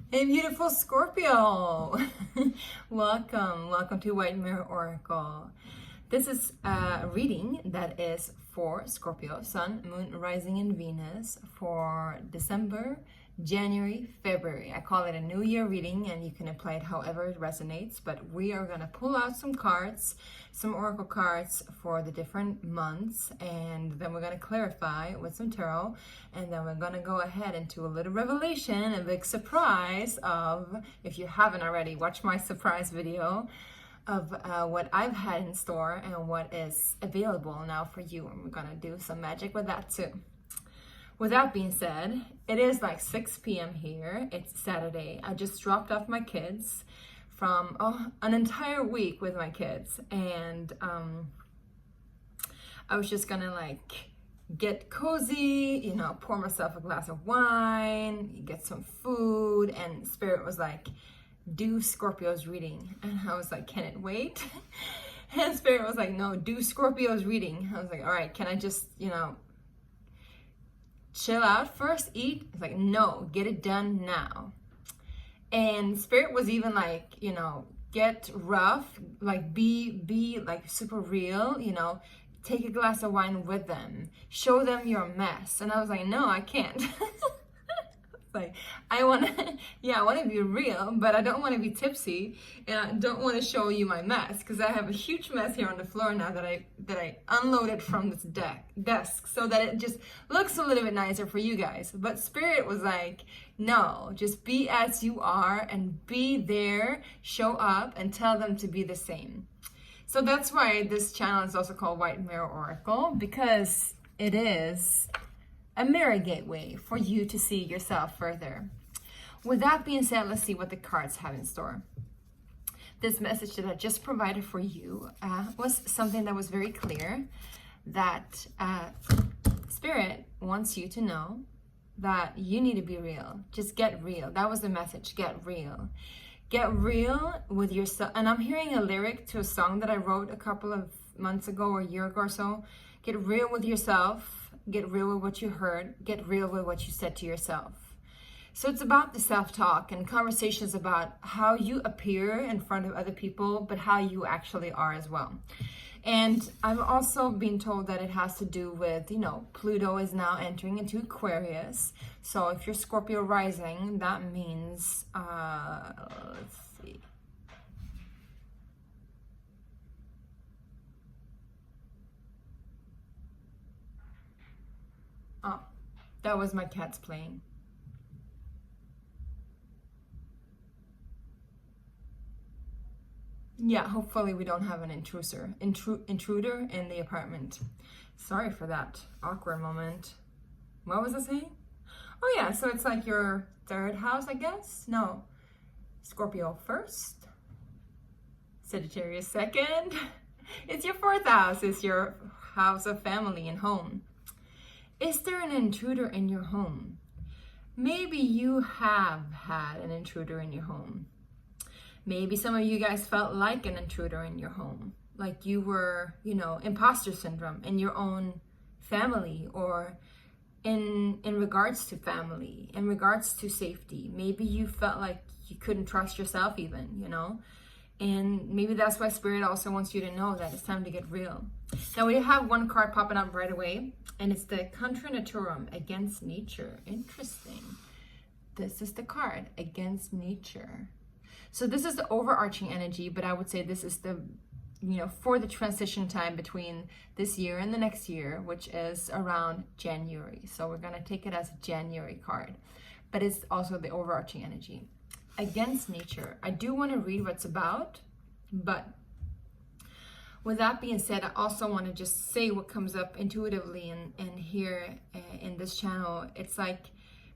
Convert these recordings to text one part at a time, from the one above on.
Hey, beautiful Scorpio. Welcome to White Mirror Oracle. This is a reading that is for Scorpio, Sun, Moon, Rising, and Venus for December, January, February. I call it a New Year reading, and you can apply it however it resonates, but we are going to pull out some cards, some oracle cards for the different months, and then we're going to clarify with some tarot, and then we're going to go ahead into a little revelation, a big surprise of, if you haven't already, watch my surprise video of what I've had in store and what is available now for you, and we're going to do some magic with that too. With that being said, it is like 6 p.m. here. It's Saturday. I just dropped off my kids from an entire week with my kids, and I was just gonna like get cozy, you know, pour myself a glass of wine, get some food, and Spirit was like, do Scorpio's reading. And I was like, can it wait? And Spirit was like, no, do Scorpio's reading. I was like, all right, can I just, you know, chill out first, eat? It's like, no, get it done now. And Spirit was even like, you know, get rough, like be like super real, you know, take a glass of wine with them, show them your mess. And I was like, no, I can't. Like, I want to be real, but I don't want to be tipsy, and I don't want to show you my mess, because I have a huge mess here on the floor now that I unloaded from this desk, so that it just looks a little bit nicer for you guys. But Spirit was like, no, just be as you are and be there, show up, and tell them to be the same. So that's why this channel is also called White Mirror Oracle, because it is a mirror gateway for you to see yourself further. With that being said, let's see what the cards have in store. This message that I just provided for you was something that was very clear, that Spirit wants you to know that you need to be real. Just get real. That was the message. Get real. Get real with yourself. And I'm hearing a lyric to a song that I wrote a couple of months ago or a year ago or so. Get real with yourself. Get real with what you heard. Get real with what you said to yourself. So it's about the self-talk and conversations about how you appear in front of other people, but how you actually are as well. And I've also been told that it has to do with, you know, Pluto is now entering into Aquarius. So if you're Scorpio rising, that means, let's see. Oh, that was my cats playing. Yeah, hopefully we don't have an intruder in the apartment. Sorry for that awkward moment. What was I saying? Oh yeah, so it's like your third house, I guess? No, Scorpio first, Sagittarius second. It's your fourth house. It's your house of family and home. Is there an intruder in your home? Maybe you have had an intruder in your home. Maybe some of you guys felt like an intruder in your home, like you were, you know, imposter syndrome in your own family, or in regards to family, in regards to safety. Maybe you felt like you couldn't trust yourself even, you know, and maybe that's why Spirit also wants you to know that it's time to get real. Now we have one card popping up right away, and it's the Contra Naturam, against nature. Interesting. This is the card, against nature. So this is the overarching energy, but I would say this is the, you know, for the transition time between this year and the next year, which is around January. So we're going to take it as a January card, but it's also the overarching energy. Against nature. I do want to read what's about, but with that being said, I also want to just say what comes up intuitively and here in this channel. It's like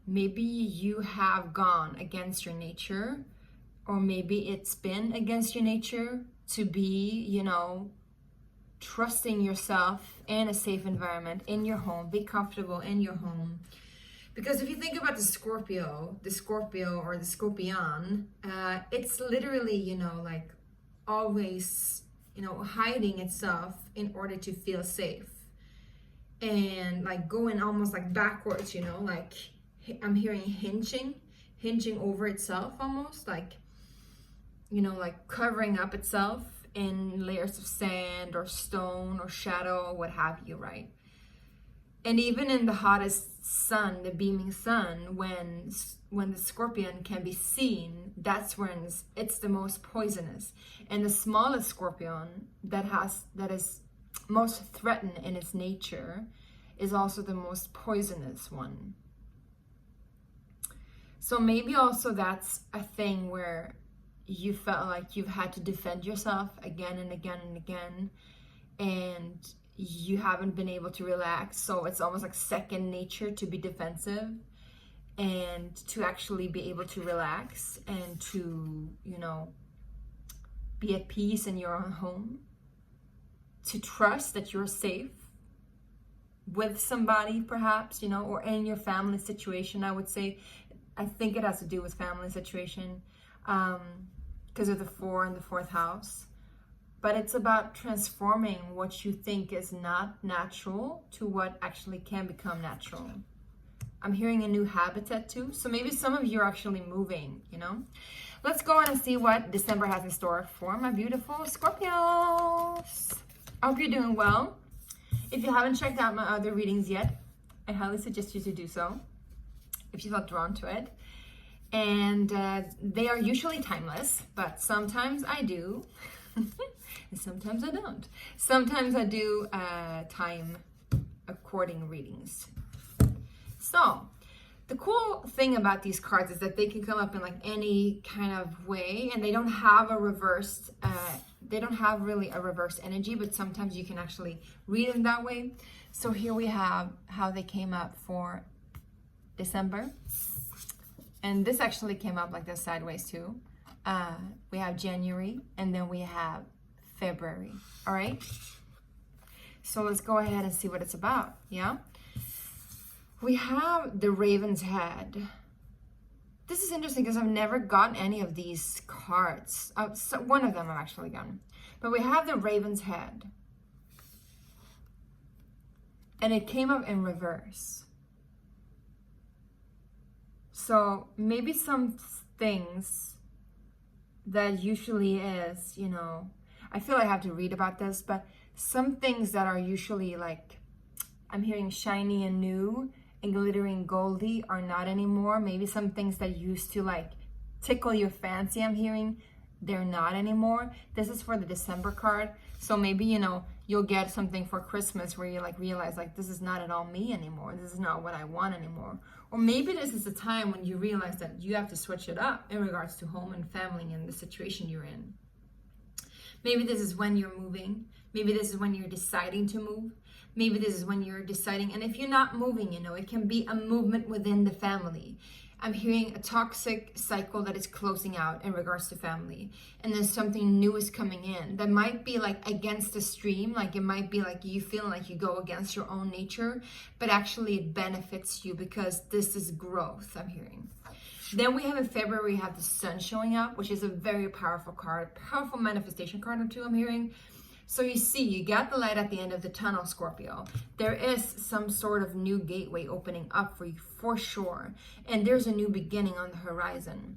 maybe you have gone against your nature, or maybe it's been against your nature to be, you know, trusting yourself in a safe environment in your home, be comfortable in your home. Because if you think about the Scorpio or the Scorpion, it's literally, you know, like always, you know, hiding itself in order to feel safe. And like going almost like backwards, you know, like I'm hearing hinging hinging over itself almost, like, you know, like covering up itself in layers of sand or stone or shadow or what have you, right? And even in the hottest sun, the beaming sun, when the scorpion can be seen, that's when it's the most poisonous. And the smallest scorpion that is most threatened in its nature is also the most poisonous one. So maybe also that's a thing where you felt like you've had to defend yourself again and again and again, and you haven't been able to relax. So it's almost like second nature to be defensive and to actually be able to relax and to, you know, be at peace in your own home, to trust that you're safe with somebody perhaps, you know, or in your family situation. I would say, I think it has to do with family situation, because of the 4 in the 4th house. But it's about transforming what you think is not natural to what actually can become natural. I'm hearing a new habitat too. So maybe some of you are actually moving, you know. Let's go on and see what December has in store for my beautiful Scorpios. I hope you're doing well. If you haven't checked out my other readings yet, I highly suggest you to do so if you felt drawn to it. And they are usually timeless, but sometimes I do. And sometimes I don't. Sometimes I do time according readings. So the cool thing about these cards is that they can come up in like any kind of way, and they don't have a reversed, they don't have really a reverse energy, but sometimes you can actually read them that way. So here we have how they came up for December. And this actually came up like this sideways too. We have January, and then we have February. All right. So let's go ahead and see what it's about. Yeah. We have the Raven's Head. This is interesting because I've never gotten any of these cards. So one of them I've actually gotten. But we have the Raven's Head. And it came up in reverse. So maybe some things that usually is, you know, I feel I have to read about this, but some things that are usually like, I'm hearing shiny and new and glittering goldy are not anymore. Maybe some things that used to like tickle your fancy, I'm hearing, they're not anymore. This is for the December card. So maybe, you know, you'll get something for Christmas where you like realize like, this is not at all me anymore. This is not what I want anymore. Or maybe this is the time when you realize that you have to switch it up in regards to home and family and the situation you're in. Maybe this is when you're moving. Maybe this is when you're deciding to move. Maybe this is when you're deciding, and if you're not moving, you know, it can be a movement within the family. I'm hearing a toxic cycle that is closing out in regards to family. And then something new is coming in that might be like against the stream. Like it might be like you feeling like you go against your own nature, but actually it benefits you because this is growth, I'm hearing. Then we have in February, we have the Sun showing up, which is a very powerful card, powerful manifestation card or two, I'm hearing. So you see, you got the light at the end of the tunnel, Scorpio. There is some sort of new gateway opening up for you, for sure. And there's a new beginning on the horizon.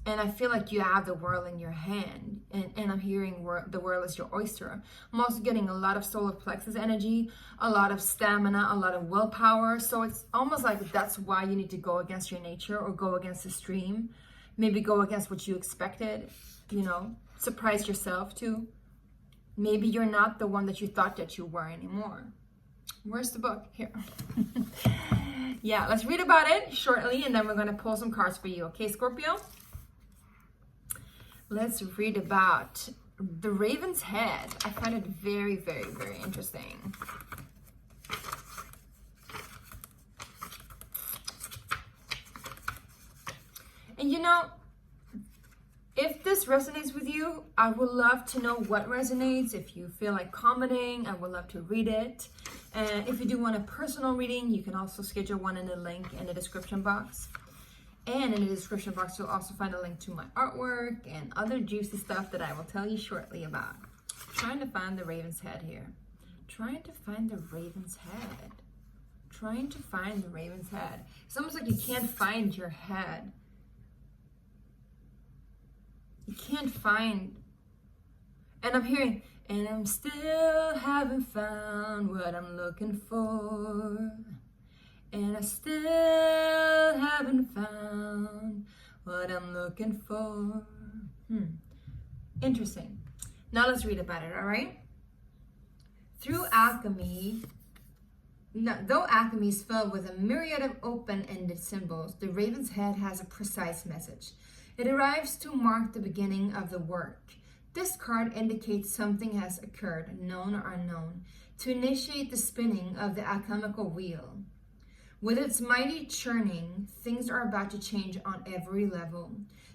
And I feel like you have the world in your hand. And I'm hearing the world is your oyster. I'm also getting a lot of solar plexus energy, a lot of stamina, a lot of willpower. So it's almost like that's why you need to go against your nature or go against the stream. Maybe go against what you expected, you know, surprise yourself too. Maybe you're not the one that you thought that you were anymore. Where's the book? Here. Yeah, let's read about it shortly, and then we're going to pull some cards for you. Okay, Scorpio? Let's read about the Raven's Head. I find it very, very, very interesting. And you know, if this resonates with you, I would love to know what resonates. If you feel like commenting, I would love to read it. And if you do want a personal reading, you can also schedule one in the link in the description box. And in the description box, you'll also find a link to my artwork and other juicy stuff that I will tell you shortly about. Trying to find the Raven's Head here. Trying to find the Raven's Head. Trying to find the Raven's Head. It's almost like you can't find your head. can't find, and I'm hearing, and I'm still haven't found what I'm looking for. And I still haven't found what I'm looking for. Interesting. Now let's read about it, all right? Through alchemy, though alchemy is filled with a myriad of open-ended symbols, the raven's head has a precise message. It arrives to mark the beginning of the work. This card indicates something has occurred, known or unknown, to initiate the spinning of the alchemical wheel. With its mighty churning, things are about to change on every level.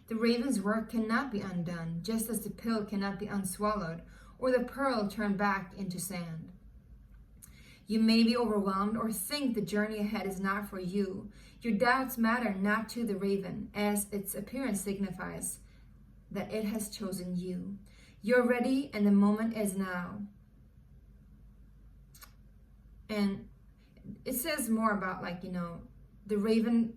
The raven's work cannot be undone, just as the pill cannot be unswallowed, or the pearl turned back into sand. You may be overwhelmed or think the journey ahead is not for you. Your doubts matter not to the raven, as its appearance signifies that it has chosen you. You're ready, and the moment is now. And it says more about, like, you know, the raven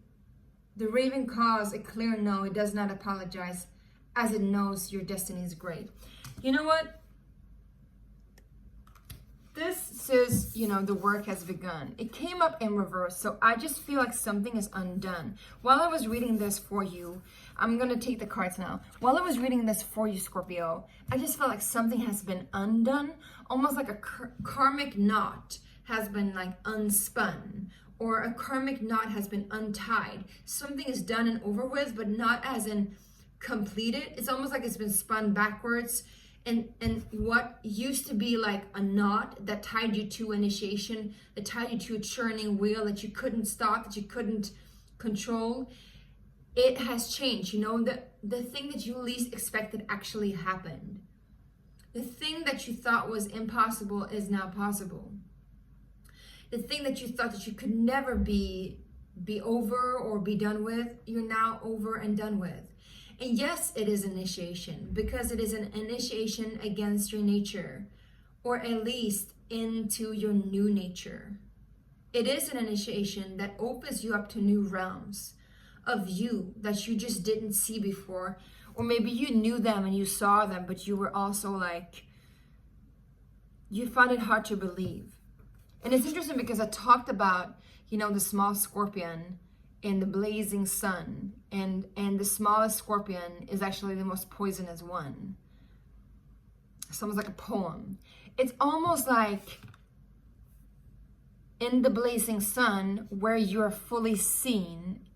calls a clear no. It does not apologize, as it knows your destiny is great. You know what? This says, you know, the work has begun. It came up in reverse, so I just feel like something is undone. While I was reading this for you, I'm going to take the cards now. While I was reading this for you, Scorpio, I just felt like something has been undone, almost like a karmic knot has been like unspun, or a karmic knot has been untied. Something is done and over with, but not as in completed. It's almost like it's been spun backwards. And what used to be like a knot that tied you to initiation, that tied you to a churning wheel that you couldn't stop, that you couldn't control, it has changed. You know, the thing that you least expected actually happened. The thing that you thought was impossible is now possible. The thing that you thought that you could never be over or be done with, you're now over and done with. And yes, it is initiation, because it is an initiation against your nature, or at least into your new nature. It is an initiation that opens you up to new realms of you that you just didn't see before. Or maybe you knew them and you saw them, but you were also like, you found it hard to believe. And it's interesting because I talked about, you know, the small scorpion in the blazing sun, and the smallest scorpion is actually the most poisonous one. It's almost like a poem. It's almost like in the blazing sun, where you're fully seen,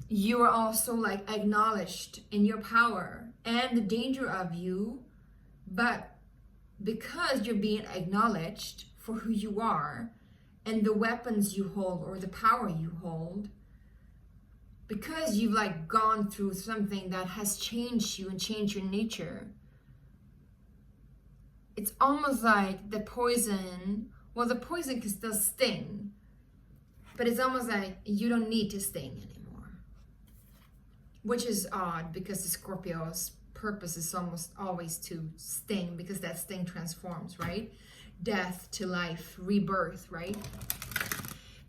you are also like acknowledged in your power and the danger of you, but because you're being acknowledged for who you are and the weapons you hold or the power you hold, because you've like gone through something that has changed you and changed your nature, it's almost like the poison, well, the poison can still sting, but it's almost like you don't need to sting anymore, which is odd because the Scorpio's purpose is almost always to sting, because that sting transforms, right? Death to life, rebirth, right?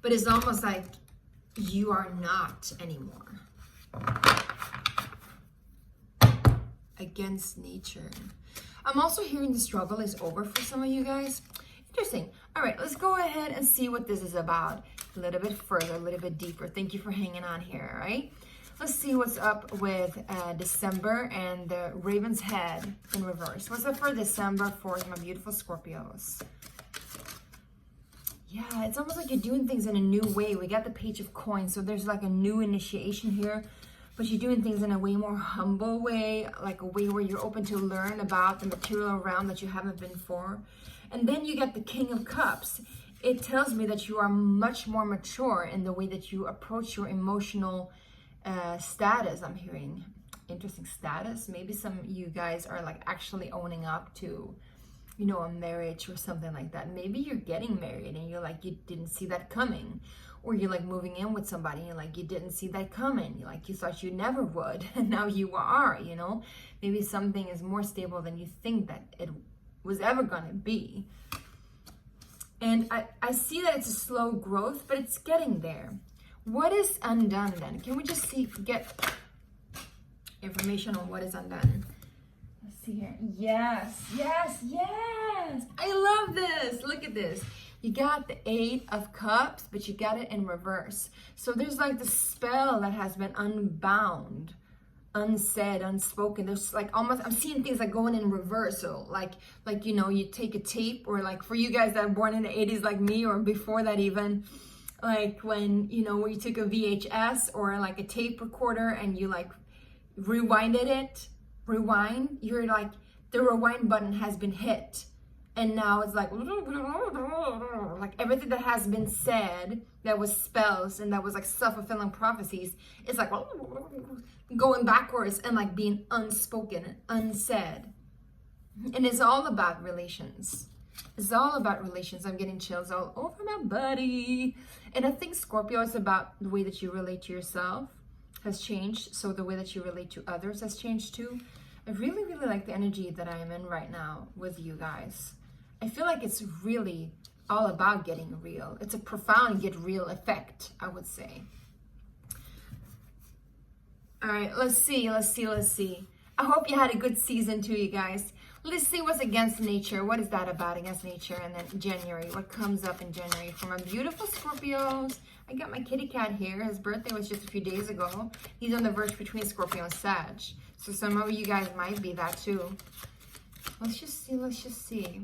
But it's almost like you are not anymore against nature. I'm also hearing the struggle is over for some of you guys. Interesting. All right, let's go ahead and see what this is about a little bit further, a little bit deeper. Thank you for hanging on here, all right? Let's see what's up with December and the Raven's head in reverse. What's up for December for my beautiful Scorpios? Yeah, it's almost like you're doing things in a new way. We got the Page of Coins, so there's like a new initiation here, but you're doing things in a way more humble way, like a way where you're open to learn about the material realm that you haven't been for. And then you get the King of Cups. It tells me that you are much more mature in the way that you approach your emotional status. I'm hearing interesting status. Maybe some of you guys are like actually owning up to, you know, a marriage or something like that. Maybe you're getting married and you're like, you didn't see that coming. Or you're like moving in with somebody and you're like, you didn't see that coming. You're like, you thought you never would, and now you are, you know. Maybe something is more stable than you think that it was ever gonna be. And I see that it's a slow growth, but it's getting there. What is undone then? Can we just get information on what is undone? Let's see here. Yes, yes, yes. I love this. Look at this. You got the 8 of Cups, but you got it in reverse. So there's like the spell that has been unbound, unsaid, unspoken. There's like almost, I'm seeing things like going in reversal. Like, you know, you take a tape, or like for you guys that are born in the 80s like me, or before that even, like when, you know, when you took a VHS or like a tape recorder and you like rewinded it, you're like, the rewind button has been hit. And now it's like everything that has been said, that was spells and that was like self-fulfilling prophecies, it's like going backwards and like being unspoken and unsaid. And it's all about relations. It's all about relations. I'm getting chills all over my body. And I think Scorpio is about the way that you relate to yourself has changed. So the way that you relate to others has changed too. I really, really like the energy that I am in right now with you guys. I feel like it's really all about getting real. It's a profound get real effect, I would say. All right, let's see. I hope you had a good season too, you guys. Let's see what's against nature. What is that about against nature? And then January, what comes up in January for my beautiful Scorpios? I got my kitty cat here. His birthday was just a few days ago. He's on the verge between Scorpio and Sag. So some of you guys might be that too. Let's just see.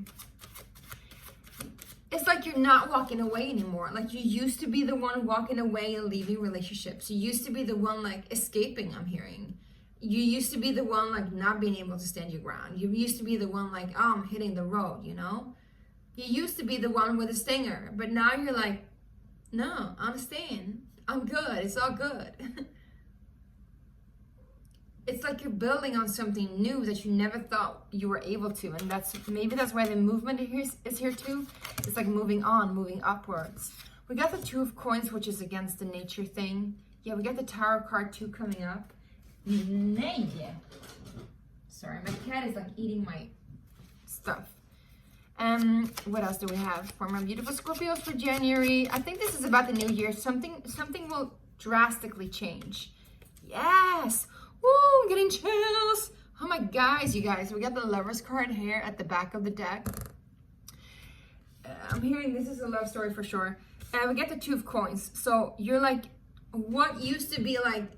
It's like you're not walking away anymore. Like you used to be the one walking away and leaving relationships. You used to be the one like escaping, I'm hearing. You used to be the one like not being able to stand your ground. You used to be the one like, oh, I'm hitting the road, you know? You used to be the one with a stinger. But now you're like, no, I'm staying. I'm good. It's all good. It's like you're building on something new that you never thought you were able to. And maybe that's why the movement is here too. It's like moving on, moving upwards. We got the 2 of Coins, which is against the nature thing. Yeah, we got the Tower card too coming up. Sorry, my cat is like eating my stuff. What else do we have for my beautiful Scorpios for January? I think this is about the new year. Something will drastically change. Yes. Woo, I'm getting chills. Oh my guys, you guys, we got the Lovers card here at the back of the deck. I'm hearing this is a love story for sure. And we get the 2 of Coins. So you're like, what used to be like,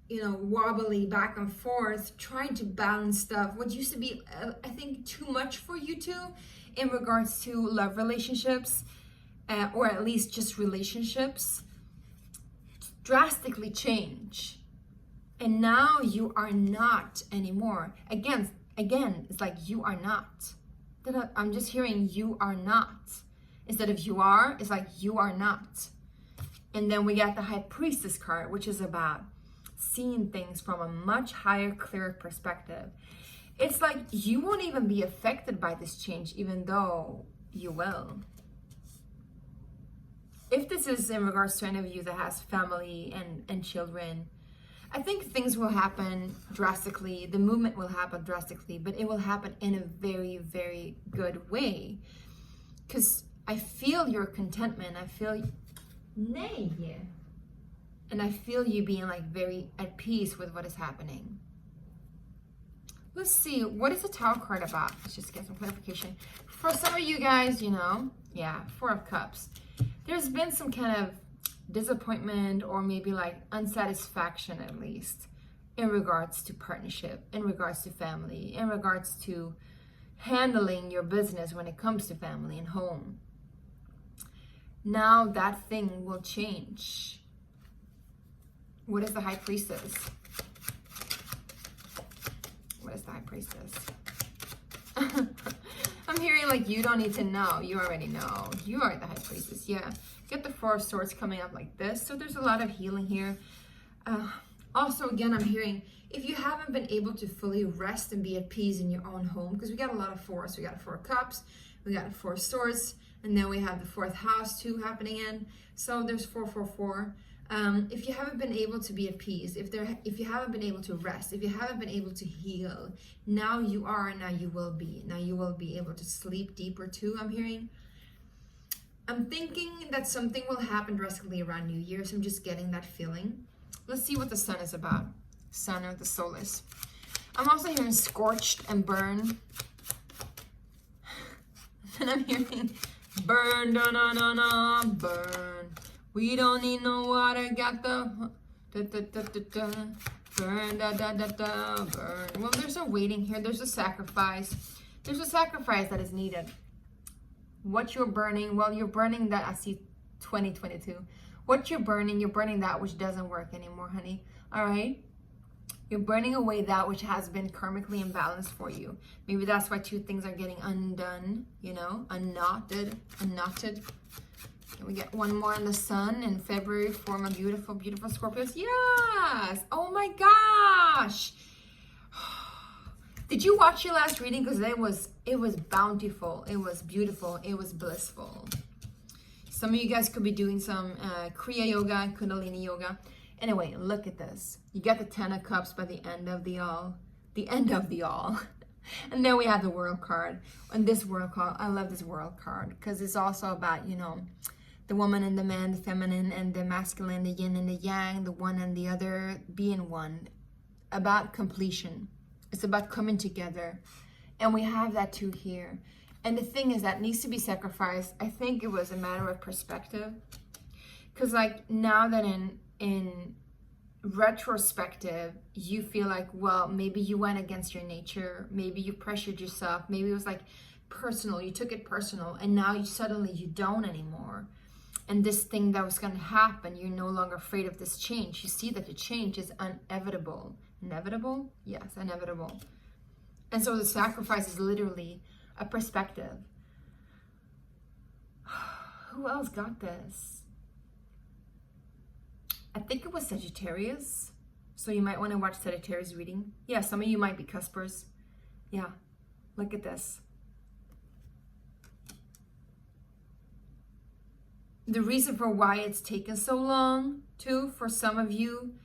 you know, wobbly back and forth, trying to balance stuff. What used to be, I think, too much for you two in regards to love relationships, or at least just relationships, drastically change. And now you are not anymore. Again, it's like you are not. I'm just hearing you are not. Instead of you are, it's like you are not. And then we got the High Priestess card, which is about seeing things from a much higher, clearer perspective. It's like you won't even be affected by this change, even though you will. If this is in regards to any of you that has family and children, I think things will happen drastically. The movement will happen drastically, but it will happen in a very, very good way. Because I feel your contentment. I feel, and I feel you being like very at peace with what is happening. Let's see, what is the Tower card about? Let's just get some clarification. For some of you guys, you know, yeah, 4 of Cups. There's been some kind of disappointment or maybe like unsatisfaction, at least in regards to partnership, in regards to family, in regards to handling your business when it comes to family and home. Now that thing will change. What is the High Priestess? What is the High Priestess? I'm hearing like you don't need to know. You already know. You are the High Priestess. Yeah. Get the 4 of Swords coming up like this. So there's a lot of healing here. Also, again, I'm hearing if you haven't been able to fully rest and be at peace in your own home, because we got a lot of 4s. We got a 4 of Cups. We got a 4 of Swords. And then we have the 4th house too happening in. So there's 4, 4, 4. If you haven't been able to be at peace, if you haven't been able to rest, if you haven't been able to heal, now you are, now you will be. Now you will be able to sleep deeper too, I'm hearing. I'm thinking that something will happen drastically around New Year's. I'm just getting that feeling. Let's see what the Sun is about. Sun or the Solace. I'm also hearing scorched and burn. And I'm hearing burn, da na na na, burn. We don't need no water, got the da da da da da. Burn, da da da da, burn. Well, there's a waiting here. There's a sacrifice. There's a sacrifice that is needed. What you're burning, well, you're burning that. I see 2022. What you're burning that which doesn't work anymore, honey. All right? You're burning away that which has been karmically imbalanced for you. Maybe that's why two things are getting undone, you know, unknotted. And we get one more in the sun in February for my beautiful, beautiful Scorpios. Yes! Oh my gosh! Did you watch your last reading? Because it was bountiful. It was beautiful. It was blissful. Some of you guys could be doing some Kriya Yoga, Kundalini Yoga. Anyway, look at this. You got the 10 of Cups by the end of the all. The end of the all. And then we have the World card. And this World card, I love this World card. Because it's also about, you know, the woman and the man, the feminine and the masculine, the yin and the yang, the one and the other being one. About completion. It's about coming together. And we have that too here. And the thing is that needs to be sacrificed. I think it was a matter of perspective. Because like now that in retrospective, you feel like, well, maybe you went against your nature. Maybe you pressured yourself. Maybe it was like personal. You took it personal. And now suddenly you don't anymore. And this thing that was going to happen, you're no longer afraid of this change. You see that the change is inevitable. Inevitable? Yes, inevitable. And so the sacrifice is literally a perspective. Who else got this? I think it was Sagittarius. So you might want to watch Sagittarius reading. Yeah, some of you might be cuspers. Yeah, look at this. The reason for why it's taken so long, too, for some of you,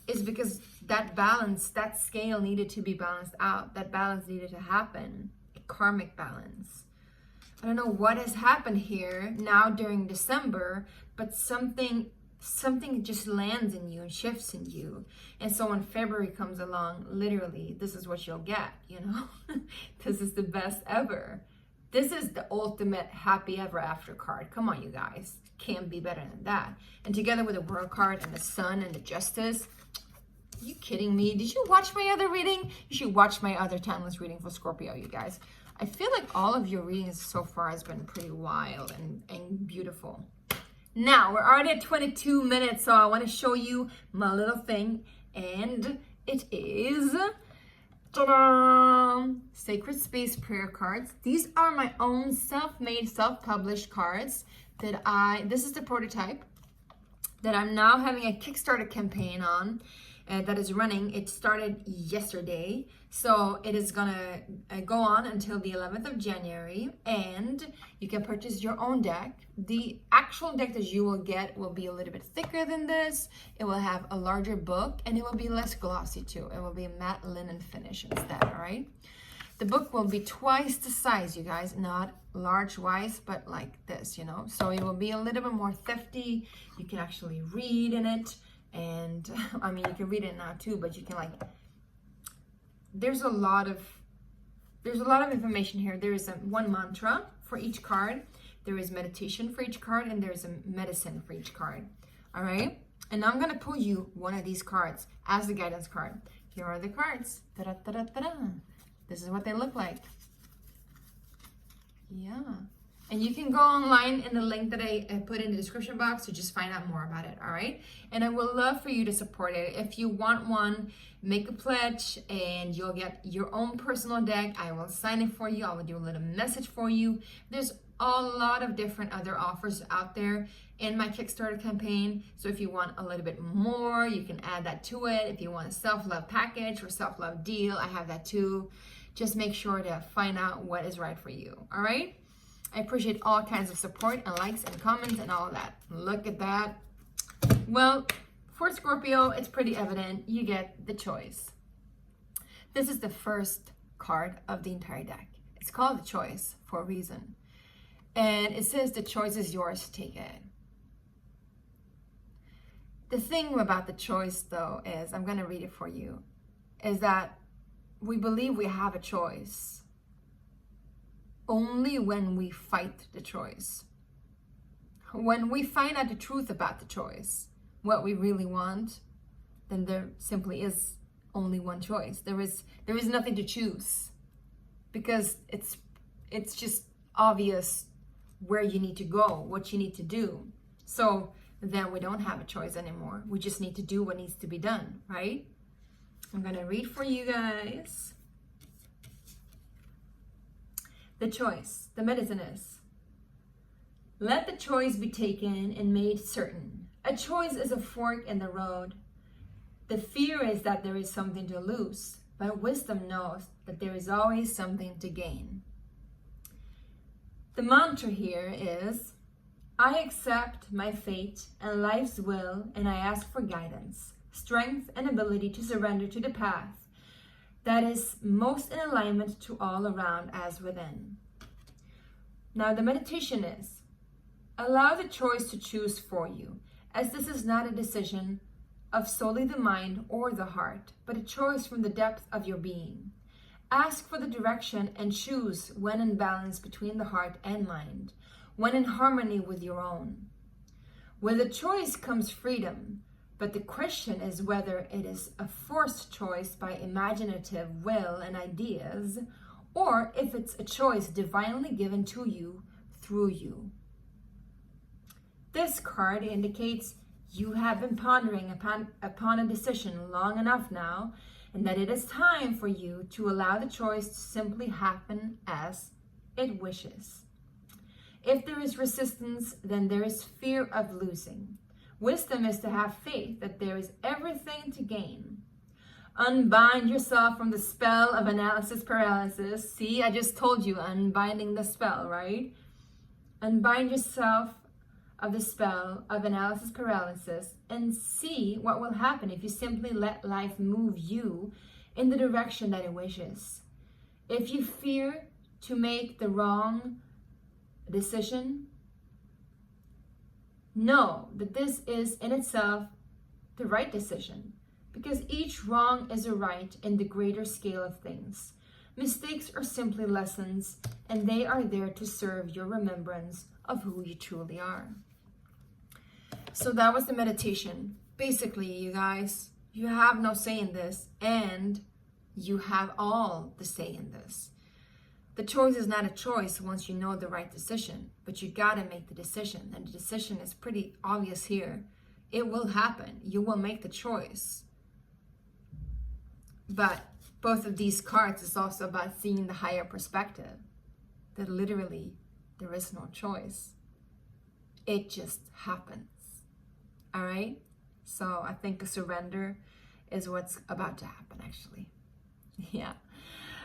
is because that balance, that scale needed to be balanced out. That balance needed to happen. A karmic balance. I don't know what has happened here now during December, but something just lands in you and shifts in you. And so when February comes along, literally, this is what you'll get, you know? This is the best ever. This is the ultimate happy ever after card. Come on, you guys. Can't be better than that. And together with the World card and the Sun and the Justice, are you kidding me? Did you watch my other reading? You should watch my other timeless reading for Scorpio, you guys. I feel like all of your readings so far has been pretty wild and beautiful. Now, we're already at 22 minutes, so I want to show you my little thing. And it is... ta-da! Sacred Space Prayer cards. These are my own self-made, self-published cards that this is the prototype that I'm now having a Kickstarter campaign on that is running. It started yesterday, so it is gonna go on until the 11th of January, and you can purchase your own deck. The actual deck that you will get will be a little bit thicker than this. It will have a larger book, and it will be less glossy too. It will be a matte linen finish instead, all right? The book will be twice the size, you guys, not large-wise, but like this, you know? So it will be a little bit more hefty. You can actually read in it. And I mean, you can read it now too, but you can like, there's a lot of information here. There is one mantra for each card. There is meditation for each card, and there's a medicine for each card. All right. And I'm going to pull you one of these cards as the guidance card. Here are the cards. Ta-da-ta-da-ta-da. This is what they look like. Yeah. And you can go online in the link that I put in the description box to just find out more about it, all right? And I would love for you to support it. If you want one, make a pledge and you'll get your own personal deck. I will sign it for you. I will do a little message for you. There's a lot of different other offers out there in my Kickstarter campaign. So if you want a little bit more, you can add that to it. If you want a self-love package or self-love deal, I have that too. Just make sure to find out what is right for you, all right? I appreciate all kinds of support and likes and comments and all of that. Look at that. Well, for Scorpio, it's pretty evident. You get the choice. This is the first card of the entire deck. It's called the choice for a reason. And it says the choice is yours to take it. The thing about the choice, though, is, I'm going to read it for you, is that we believe we have a choice only when we fight the choice. When we find out the truth about the choice, what we really want, then there simply is only one choice. There is nothing to choose, because it's just obvious where you need to go, what you need to do. So then we don't have a choice anymore. We just need to do what needs to be done, right? I'm gonna read for you guys. The choice, the medicine is, let the choice be taken and made certain. A choice is a fork in the road. The fear is that there is something to lose, but wisdom knows that there is always something to gain. The mantra here is, I accept my fate and life's will, and I ask for guidance, strength, and ability to surrender to the path that is most in alignment to all around as within. Now the meditation is, allow the choice to choose for you, as this is not a decision of solely the mind or the heart, but a choice from the depth of your being. Ask for the direction and choose when in balance between the heart and mind, when in harmony with your own. With a choice comes freedom, but the question is whether it is a forced choice by imaginative will and ideas, or if it's a choice divinely given to you through you. This card indicates you have been pondering upon a decision long enough now, and that it is time for you to allow the choice to simply happen as it wishes. If there is resistance, then there is fear of losing. Wisdom is to have faith that there is everything to gain. Unbind yourself from the spell of analysis paralysis. See, I just told you, unbinding the spell, right? Unbind yourself of the spell of analysis paralysis and see what will happen if you simply let life move you in the direction that it wishes. If you fear to make the wrong decision, know that this is in itself the right decision, because each wrong is a right in the greater scale of things. Mistakes are simply lessons, and they are there to serve your remembrance of who you truly are. So that was the meditation. Basically, you guys, you have no say in this, and you have all the say in this. The choice is not a choice once you know the right decision, but you gotta make the decision, and the decision is pretty obvious here. It will happen. You will make the choice. But both of these cards is also about seeing the higher perspective, that literally there is no choice. It just happens. All right? So I think a surrender is what's about to happen, actually. Yeah.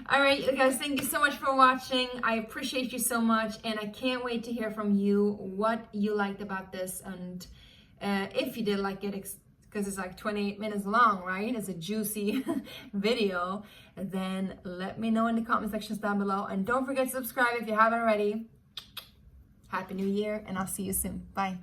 All right, you guys, thank you so much for watching. I appreciate you so much, and I can't wait to hear from you what you liked about this, and if you did like it, because it's like 28 minutes long, right? It's a juicy video. Then let me know in the comment sections down below, and don't forget to subscribe if you haven't already. Happy New Year, and I'll see you soon. Bye.